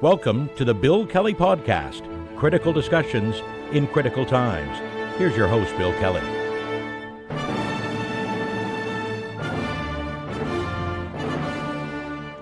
Welcome to the Bill Kelly Podcast, critical discussions in critical times. Here's your host, Bill Kelly.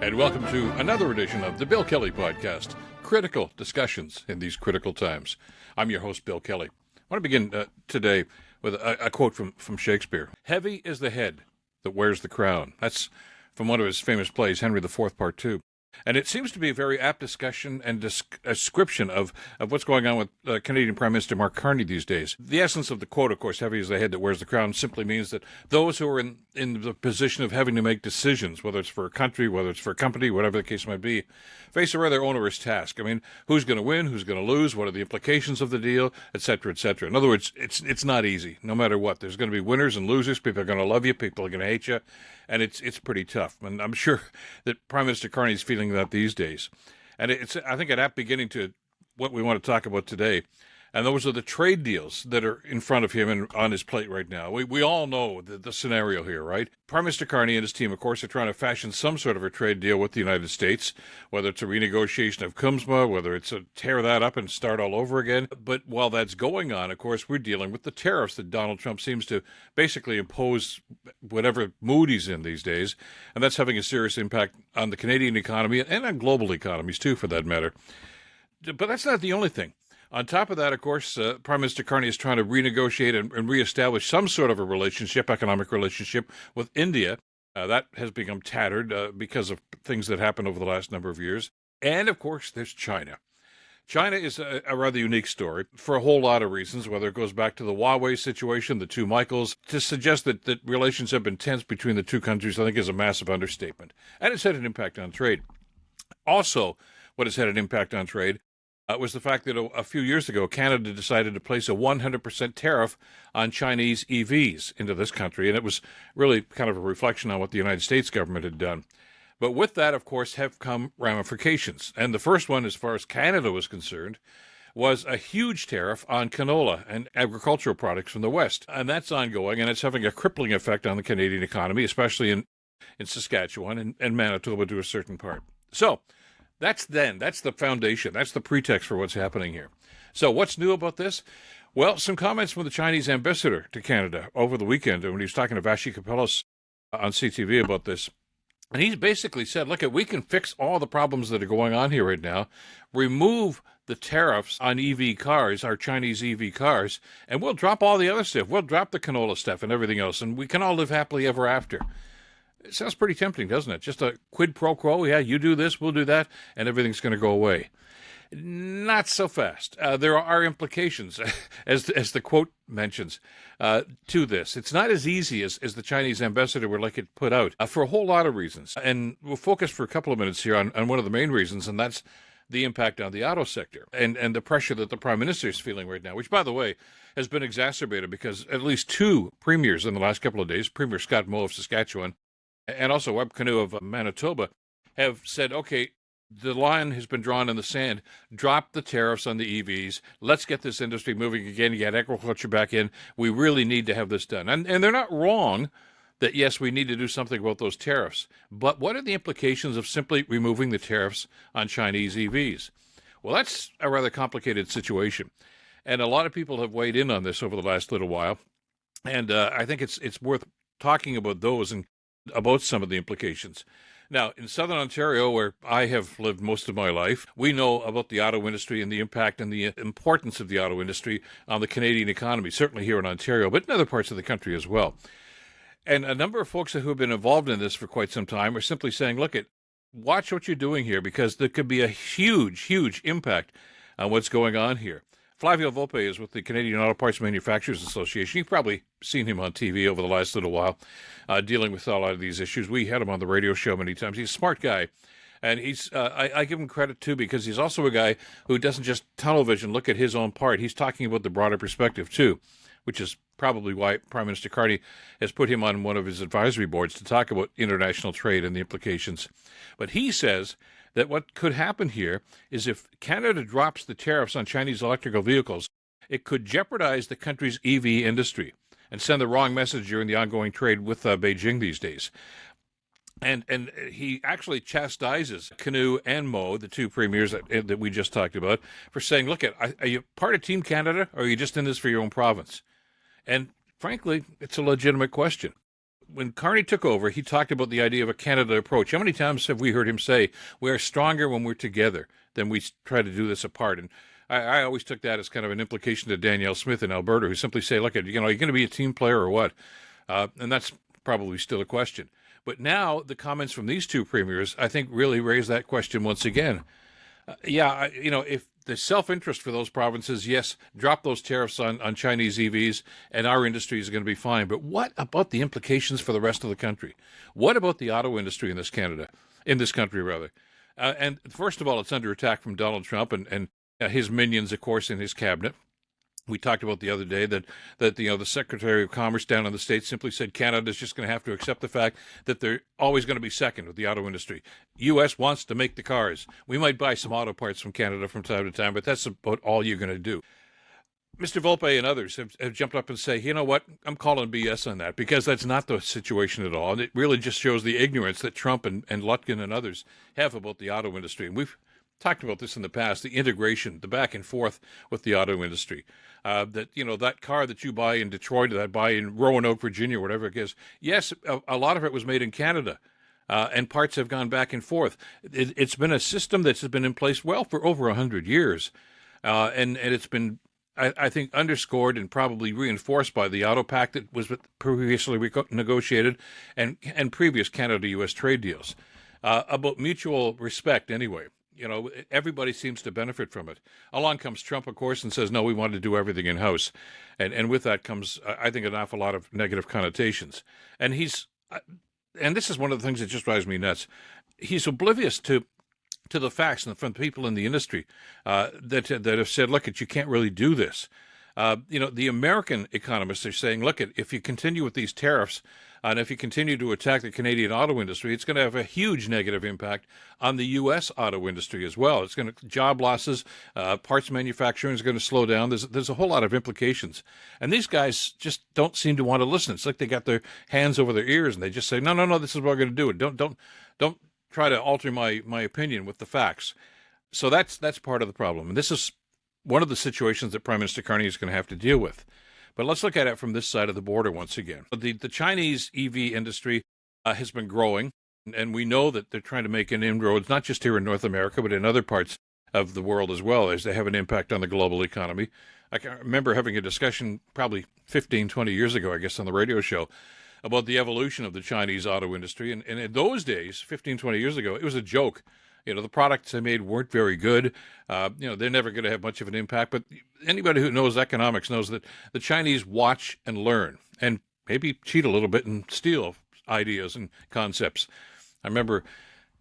And welcome to another edition of the Bill Kelly Podcast, critical discussions in these critical times. I'm your host, Bill Kelly. I want to begin today with a quote from Shakespeare. Heavy is the head that wears the crown. That's from one of his famous plays, Henry IV, Part 2. And it seems to be a very apt discussion and description of what's going on with Canadian Prime Minister Mark Carney these days. The essence of the quote, of course, heavy is the head that wears the crown, simply means that those who are in the position of having to make decisions, whether it's for a country, whether it's for a company, whatever the case might be, face a rather onerous task. I mean, who's going to win, who's going to lose, what are the implications of the deal, et cetera, et cetera. In other words, it's not easy, no matter what. There's going to be winners and losers. People are going to love you, people are going to hate you, and it's pretty tough. And I'm sure that Prime Minister Carney is feeling that these days. And it's, I think, an apt beginning to what we want to talk about today. And those are the trade deals that are in front of him and on his plate right now. We all know the scenario here, right? Prime Minister Carney and his team, of course, are trying to fashion some sort of a trade deal with the United States, whether it's a renegotiation of CUMSMA, whether it's a tear that up and start all over again. But while that's going on, of course, we're dealing with the tariffs that Donald Trump seems to basically impose whatever mood he's in these days. And that's having a serious impact on the Canadian economy and on global economies, too, for that matter. But that's not the only thing. On top of that, of course, Prime Minister Carney is trying to renegotiate and reestablish some sort of a relationship, economic relationship with India. That has become tattered because of things that happened over the last number of years. And, of course, there's China. China is a rather unique story for a whole lot of reasons, whether it goes back to the Huawei situation, the two Michaels. To suggest that relations have been tense between the two countries, I think, is a massive understatement. And it's had an impact on trade. Also, what has had an impact on trade was the fact that a few years ago, Canada decided to place a 100% tariff on Chinese EVs into this country, and it was really kind of a reflection on what the United States government had done. But with that, of course, have come ramifications. And the first one, as far as Canada was concerned, was a huge tariff on canola and agricultural products from the West. And that's ongoing, and it's having a crippling effect on the Canadian economy, especially in Saskatchewan and Manitoba to a certain part. So that's the foundation. That's the pretext for what's happening here. So what's new about this? Well, some comments from the Chinese ambassador to Canada over the weekend when he was talking to Vashi Kapelos on CTV about this. And he basically said, look, we can fix all the problems that are going on here right now, remove the tariffs on EV cars, our Chinese EV cars, and we'll drop all the other stuff. We'll drop the canola stuff and everything else, and we can all live happily ever after. It sounds pretty tempting, doesn't it? Just a quid pro quo. Yeah, you do this, we'll do that, and everything's going to go away. Not so fast. There are implications, as the quote mentions, to this. It's not as easy as the Chinese ambassador would like it put out for a whole lot of reasons. And we'll focus for a couple of minutes here on one of the main reasons, and that's the impact on the auto sector and the pressure that the Prime Minister is feeling right now, which, by the way, has been exacerbated because at least two premiers in the last couple of days, Premier Scott Moe of Saskatchewan and also Webb Kinew of Manitoba, have said, okay, the line has been drawn in the sand. Drop the tariffs on the EVs. Let's get this industry moving again. Get agriculture back in. We really need to have this done. And they're not wrong that, yes, we need to do something about those tariffs. But what are the implications of simply removing the tariffs on Chinese EVs? Well, that's a rather complicated situation. And a lot of people have weighed in on this over the last little while. And I think it's worth talking about those and about some of the implications. Now, in Southern Ontario, where I have lived most of my life, we know about the auto industry and the impact and the importance of the auto industry on the Canadian economy, certainly here in Ontario, but in other parts of the country as well. And a number of folks who have been involved in this for quite some time are simply saying, look, watch what you're doing here, because there could be a huge, huge impact on what's going on here. Flavio Volpe is with the Canadian Auto Parts Manufacturers Association. You've probably seen him on TV over the last little while, dealing with a lot of these issues. We had him on the radio show many times. He's a smart guy. And I give him credit, too, because he's also a guy who doesn't just tunnel vision look at his own part. He's talking about the broader perspective, too, which is probably why Prime Minister Carney has put him on one of his advisory boards to talk about international trade and the implications. But he says that what could happen here is if Canada drops the tariffs on Chinese electrical vehicles, it could jeopardize the country's EV industry and send the wrong message during the ongoing trade with Beijing these days. And he actually chastises Kinew and Mo, the two premiers that we just talked about, for saying, look, are you part of Team Canada, or are you just in this for your own province? And frankly, it's a legitimate question. When Carney took over, he talked about the idea of a Canada approach. How many times have we heard him say, we are stronger when we're together than we try to do this apart? And I always took that as kind of an implication to Danielle Smith in Alberta, who simply say, look, are you going to be a team player or what? And that's probably still a question. But now the comments from these two premiers, I think, really raise that question once again. If the self-interest for those provinces, yes, drop those tariffs on Chinese EVs, and our industry is going to be fine. But what about the implications for the rest of the country? What about the auto industry in this country, rather? And first of all, it's under attack from Donald Trump and his minions, of course, in his cabinet. We talked about the other day that the Secretary of Commerce down in the States simply said Canada's just going to have to accept the fact that they're always going to be second with the auto industry. U.S. wants to make the cars. We might buy some auto parts from Canada from time to time, but that's about all you're going to do. Mr. Volpe and others have jumped up and say, you know what, I'm calling BS on that, because that's not the situation at all. And it really just shows the ignorance that Trump and Lutkin and others have about the auto industry. And we've talked about this in the past, the integration, the back and forth with the auto industry. That car that you buy in Detroit, that I buy in Roanoke, Virginia, whatever it is, yes, a lot of it was made in Canada, and parts have gone back and forth. It's been a system that's been in place well for over 100 years, and it's been, I think, underscored and probably reinforced by the auto pact that was previously negotiated and previous Canada-U.S. trade deals, about mutual respect anyway. Everybody seems to benefit from it. Along comes Trump, of course, and says, no, we want to do everything in-house. And with that comes, I think, an awful lot of negative connotations. And and this is one of the things that just drives me nuts. He's oblivious to the facts and from people in the industry that have said, look, you can't really do this. The American economists are saying, look, if you continue with these tariffs, and if you continue to attack the Canadian auto industry, it's going to have a huge negative impact on the U.S. auto industry as well. It's going to job losses, parts manufacturing is going to slow down. There's a whole lot of implications, and these guys just don't seem to want to listen. It's like they got their hands over their ears and they just say, no, this is what we're going to do. Don't try to alter my opinion with the facts. So that's part of the problem, and this is one of the situations that Prime Minister Carney is going to have to deal with. But let's look at it from this side of the border once again. The Chinese EV industry has been growing, and we know that they're trying to make an inroads, not just here in North America, but in other parts of the world as well, as they have an impact on the global economy. I can remember having a discussion probably 15, 20 years ago, I guess, on the radio show about the evolution of the Chinese auto industry. And in those days, 15, 20 years ago, it was a joke. The products they made weren't very good. They're never going to have much of an impact. But anybody who knows economics knows that the Chinese watch and learn and maybe cheat a little bit and steal ideas and concepts. I remember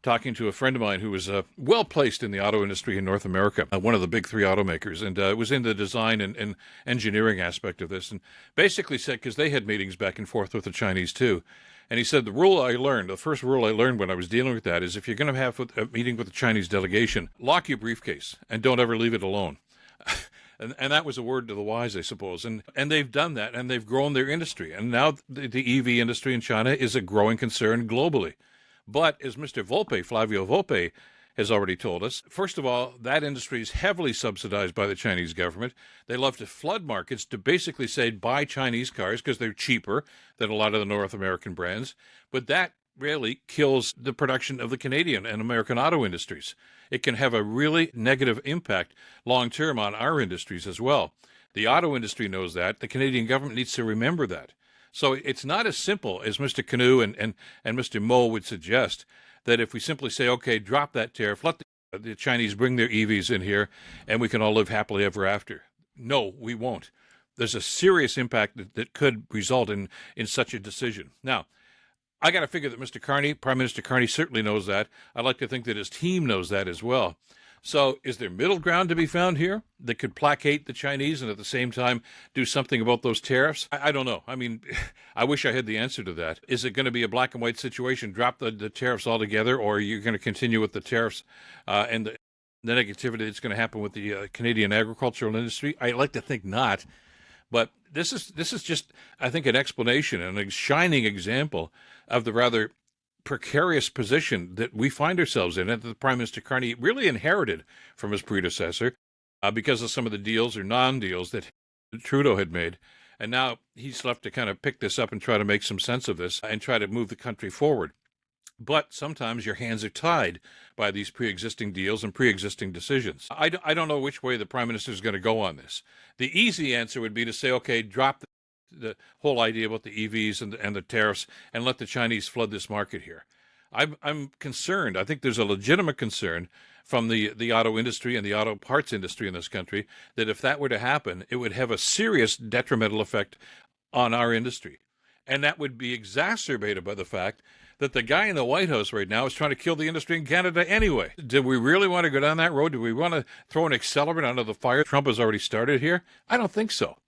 talking to a friend of mine who was well-placed in the auto industry in North America, one of the big three automakers, and was in the design and engineering aspect of this, and basically said, because they had meetings back and forth with the Chinese too, and he said, the first rule I learned when I was dealing with that is if you're going to have a meeting with the Chinese delegation, lock your briefcase and don't ever leave it alone. And that was a word to the wise, I suppose. And they've done that, and they've grown their industry. And now the EV industry in China is a growing concern globally. But as Mr. Flavio Volpe, has already told us, first of all, that industry is heavily subsidized by the Chinese government. They love to flood markets to basically say buy Chinese cars because they're cheaper than a lot of the North American brands. But that really kills the production of the Canadian and American auto industries. It can have a really negative impact long-term on our industries as well. The auto industry knows that. The Canadian government needs to remember that. So it's not as simple as Mr. Kinew and Mr. Mo would suggest, that if we simply say, okay, drop that tariff, let the Chinese bring their EVs in here, and we can all live happily ever after. No, we won't. There's a serious impact that could result in such a decision. Now, I got to figure that Mr. Carney, Prime Minister Carney, certainly knows that. I'd like to think that his team knows that as well. So is there middle ground to be found here that could placate the Chinese and at the same time do something about those tariffs? I don't know. I mean, I wish I had the answer to that. Is it going to be a black and white situation, drop the tariffs altogether, or are you going to continue with the tariffs and the negativity that's going to happen with the Canadian agricultural industry? I like to think not. But this is just, I think, an explanation and a shining example of the rather precarious position that we find ourselves in, and that the Prime Minister Carney really inherited from his predecessor because of some of the deals or non-deals that Trudeau had made. And now he's left to kind of pick this up and try to make some sense of this and try to move the country forward. But sometimes your hands are tied by these pre-existing deals and pre-existing decisions. I don't know which way the Prime Minister is going to go on this. The easy answer would be to say, okay, drop the whole idea about the EVs and the tariffs and let the Chinese flood this market here. I'm concerned. I think there's a legitimate concern from the auto industry and the auto parts industry in this country that if that were to happen, it would have a serious detrimental effect on our industry. And that would be exacerbated by the fact that the guy in the White House right now is trying to kill the industry in Canada anyway. Did we really want to go down that road? Do we want to throw an accelerant onto the fire Trump has already started here? I don't think so.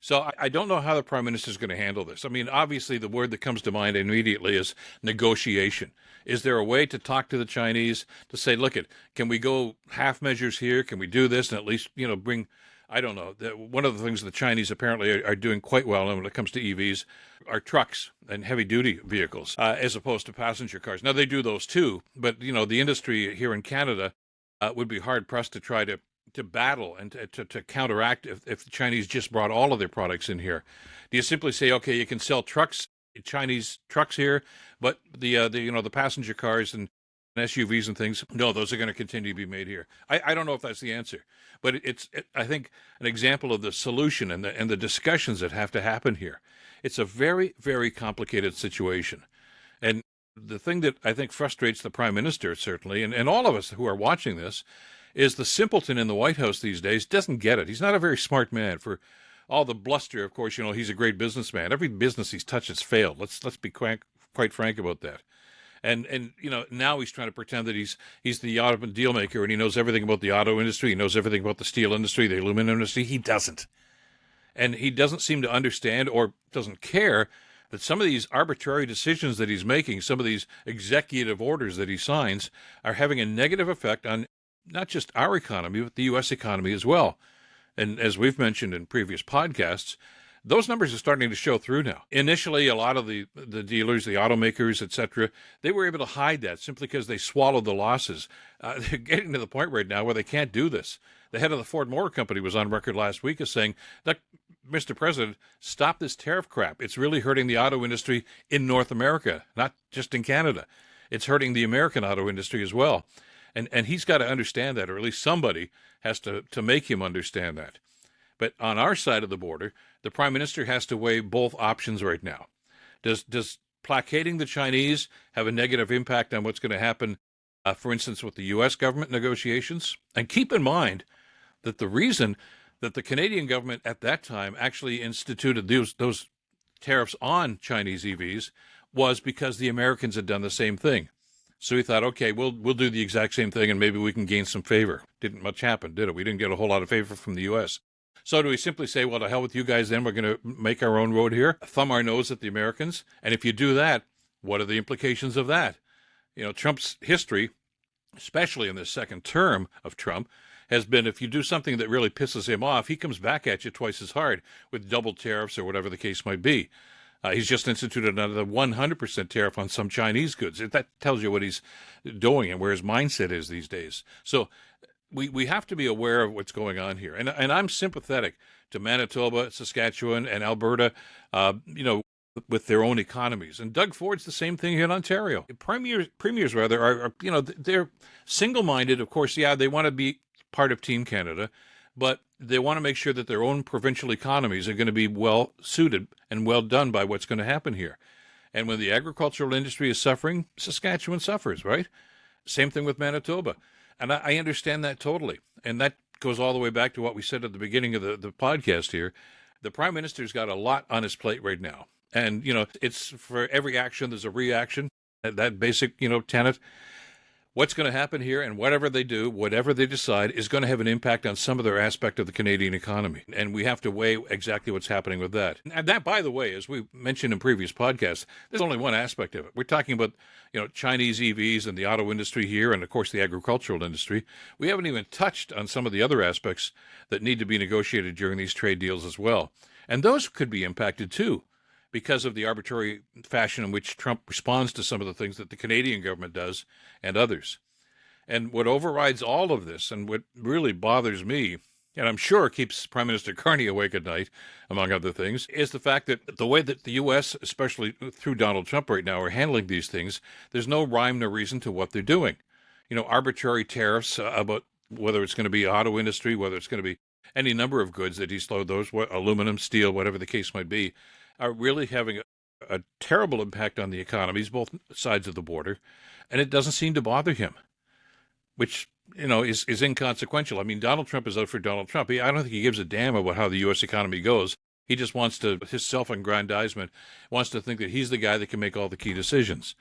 So I don't know how the Prime Minister is going to handle this. I mean, obviously, the word that comes to mind immediately is negotiation. Is there a way to talk to the Chinese to say, look, can we go half measures here? Can we do this and at least, bring, I don't know. One of the things the Chinese apparently are doing quite well when it comes to EVs are trucks and heavy-duty vehicles as opposed to passenger cars. Now, they do those too, but, the industry here in Canada would be hard-pressed to try to battle and to counteract if the Chinese just brought all of their products in here. Do you simply say, okay, you can sell Chinese trucks here, but the passenger cars and SUVs and things, no, those are going to continue to be made here. I don't know if that's the answer, but it's I think an example of the solution and the discussions that have to happen here. It's a very, very complicated situation. And the thing that I think frustrates the Prime Minister, certainly, and all of us who are watching this, is the simpleton in the White House these days doesn't get it. He's not a very smart man. For all the bluster, of course, he's a great businessman. Every business he's touched has failed. Let's be quite frank about that. And now he's trying to pretend that he's the auto deal maker and he knows everything about the auto industry. He knows everything about the steel industry, the aluminum industry. He doesn't. And he doesn't seem to understand or doesn't care that some of these arbitrary decisions that he's making, some of these executive orders that he signs, are having a negative effect on not just our economy, but the U.S. economy as well. And as we've mentioned in previous podcasts, those numbers are starting to show through now. Initially, a lot of the dealers, the automakers, etc., they were able to hide that simply because they swallowed the losses. They're getting to the point right now where they can't do this. The head of the Ford Motor Company was on record last week as saying, that, Mr. President, stop this tariff crap. It's really hurting the auto industry in North America, not just in Canada. It's hurting the American auto industry as well. And he's got to understand that, or at least somebody has to make him understand that. But on our side of the border, the Prime Minister has to weigh both options right now. Does placating the Chinese have a negative impact on what's going to happen, for instance, with the U.S. government negotiations? And keep in mind that the reason that the Canadian government at that time actually instituted those tariffs on Chinese EVs was because the Americans had done the same thing. So we thought, okay, we'll do the exact same thing and maybe we can gain some favor. Didn't much happen, did it? We didn't get a whole lot of favor from the U.S. So do we simply say, well, to hell with you guys then, we're going to make our own road here, thumb our nose at the Americans? And if you do that, what are the implications of that? Trump's history, especially in the second term of Trump, has been if you do something that really pisses him off, he comes back at you twice as hard with double tariffs or whatever the case might be. He's just instituted another 100% tariff on some Chinese goods. That tells you what he's doing and where his mindset is these days. So we have to be aware of what's going on here. And I'm sympathetic to Manitoba, Saskatchewan, and Alberta, with their own economies. And Doug Ford's the same thing here in Ontario. Premiers rather, are they're single-minded. Of course, yeah, they want to be part of Team Canada, but they want to make sure that their own provincial economies are going to be well suited and well done by what's going to happen here. And when the agricultural industry is suffering, Saskatchewan suffers, right? Same thing with Manitoba. And I understand that totally. And that goes all the way back to what we said at the beginning of the podcast here. The Prime Minister's got a lot on his plate right now. And, it's for every action, there's a reaction, that basic, tenet. What's going to happen here and whatever they do, whatever they decide, is going to have an impact on some other aspect of the Canadian economy. And we have to weigh exactly what's happening with that. And that, by the way, as we mentioned in previous podcasts, there's only one aspect of it. We're talking about, Chinese EVs and the auto industry here and, of course, the agricultural industry. We haven't even touched on some of the other aspects that need to be negotiated during these trade deals as well. And those could be impacted too, because of the arbitrary fashion in which Trump responds to some of the things that the Canadian government does and others. And what overrides all of this, and what really bothers me, and I'm sure keeps Prime Minister Carney awake at night, among other things, is the fact that the way that the U.S., especially through Donald Trump right now, are handling these things, there's no rhyme nor reason to what they're doing. Arbitrary tariffs about whether it's going to be auto industry, whether it's going to be any number of goods that he's slowed those, aluminum, steel, whatever the case might be, are really having a terrible impact on the economies, both sides of the border, and it doesn't seem to bother him, which, is inconsequential. I mean, Donald Trump is out for Donald Trump. I don't think he gives a damn about how the U.S. economy goes. He just wants to, his self-aggrandizement, wants to think that he's the guy that can make all the key decisions.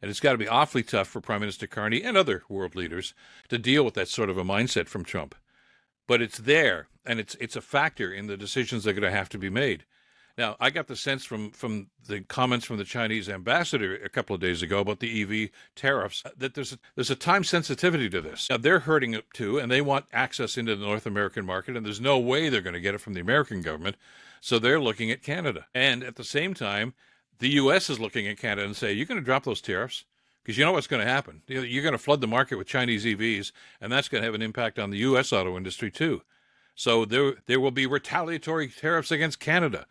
And it's got to be awfully tough for Prime Minister Carney and other world leaders to deal with that sort of a mindset from Trump. But it's there, and it's a factor in the decisions that are going to have to be made. Now, I got the sense from the comments from the Chinese ambassador a couple of days ago about the EV tariffs that there's a time sensitivity to this. Now, they're hurting it too, and they want access into the North American market, and there's no way they're going to get it from the American government, so they're looking at Canada. And at the same time, the U.S. is looking at Canada and say, you're going to drop those tariffs? Because you know what's going to happen. You're going to flood the market with Chinese EVs, and that's going to have an impact on the U.S. auto industry too. So there will be retaliatory tariffs against Canada.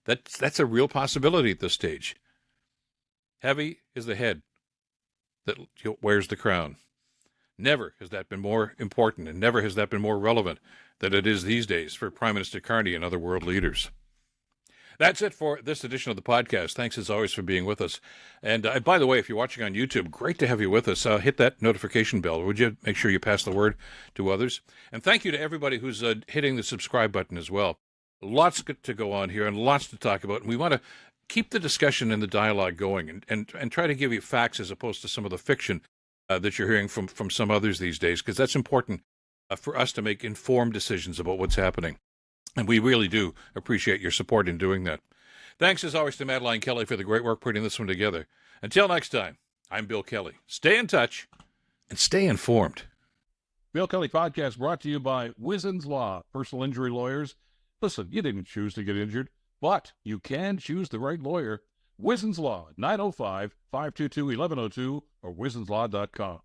That's a real possibility at this stage. Heavy is the head that wears the crown. Never has that been more important, and never has that been more relevant than it is these days for Prime Minister Carney and other world leaders. That's it for this edition of the podcast. Thanks, as always, for being with us. And by the way, if you're watching on YouTube, great to have you with us. Hit that notification bell. Would you make sure you pass the word to others? And thank you to everybody who's hitting the subscribe button as well. Lots to go on here and lots to talk about. And we want to keep the discussion and the dialogue going and try to give you facts as opposed to some of the fiction that you're hearing from some others these days, because that's important for us to make informed decisions about what's happening. And we really do appreciate your support in doing that. Thanks, as always, to Madeline Kelly for the great work putting this one together. Until next time, I'm Bill Kelly. Stay in touch and stay informed. Bill Kelly Podcast brought to you by Wizen's Law, personal injury lawyers. Listen, you didn't choose to get injured, but you can choose the right lawyer. Wizen's Law, 905-522-1102 or wizenslaw.com.